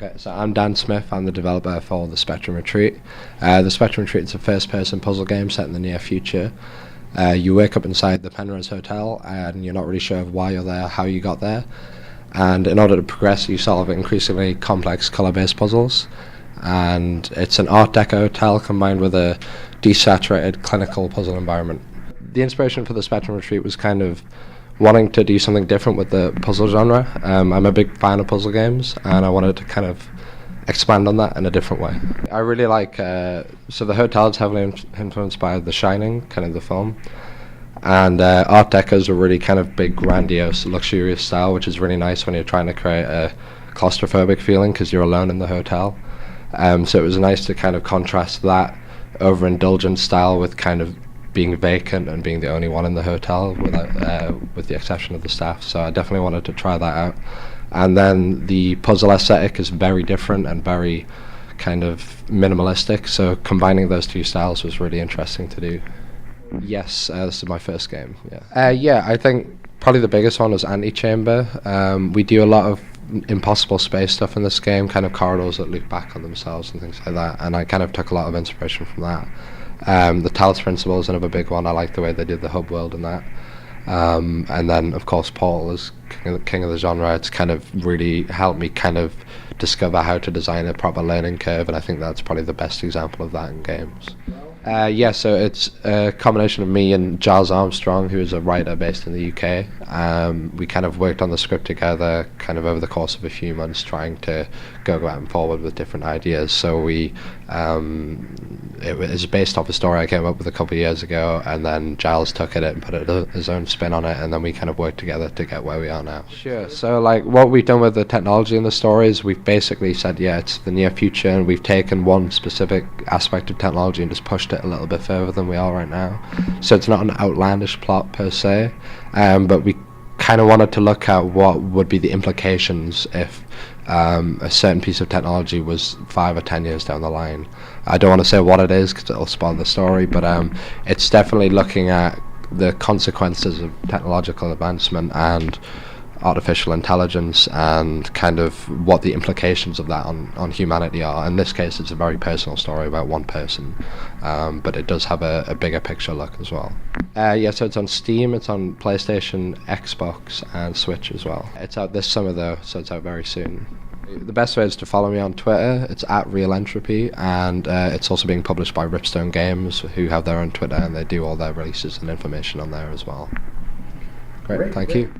Okay, so I'm Dan Smith. I'm the developer for the Spectrum Retreat. The Spectrum Retreat is a first-person puzzle game set in the near future. You wake up inside the Penrose Hotel, and you're not really sure of why you're there, how you got there. And in order to progress, you solve increasingly complex color-based puzzles. And it's an Art Deco hotel combined with a desaturated clinical puzzle environment. The inspiration for the Spectrum Retreat was kind of wanting to do something different with the puzzle genre. I'm a big fan of puzzle games, and I wanted to kind of expand on that in a different way. I really like, so the hotel is heavily influenced by The Shining, kind of the film, and Art Deco is a really kind of big, grandiose, luxurious style, which is really nice when you're trying to create a claustrophobic feeling because you're alone in the hotel. So it was nice to kind of contrast that overindulgent style with kind of being vacant and being the only one in the hotel, with the exception of the staff. So I definitely wanted to try that out. And then the puzzle aesthetic is very different and very kind of minimalistic, so combining those two styles was really interesting to do. Yes, this is my first game. Yeah, I think probably the biggest one was Antechamber. We do a lot of impossible space stuff in this game, kind of corridors that loop back on themselves and things like that, and I kind of took a lot of inspiration from that. The Talos Principle is another big one. I like the way they did the hub world in that. And then, of course, Portal is king of the genre. It's kind of really helped me kind of discover how to design a proper learning curve, and I think that's probably the best example of that in games. Yeah, so it's a combination of me and Giles Armstrong, who is a writer based in the UK. We kind of worked on the script together kind of over the course of a few months, trying to go back and forward with different ideas. So it was based off a story I came up with a couple of years ago, and then Giles took it and put his own spin on it, and then we kind of worked together to get where we are now. Sure, so like what we've done with the technology in the story is we've basically said, yeah, it's the near future, and we've taken one specific aspect of technology and just pushed it a little bit further than we are right now. So it's not an outlandish plot per se, but we kind of wanted to look at what would be the implications if a certain piece of technology was 5 or 10 years down the line. I don't want to say what it is because it'll spoil the story, but it's definitely looking at the consequences of technological advancement and artificial intelligence and kind of what the implications of that on humanity are. In this case, it's a very personal story about one person, but it does have a bigger picture look as well. Yeah, so it's on Steam, it's on PlayStation, Xbox and Switch as well. It's out this summer though, so it's out very soon. The best way is to follow me on Twitter. It's @RealEntropy, and it's also being published by Ripstone Games, who have their own Twitter, and they do all their releases and information on there as well. Great, thank you.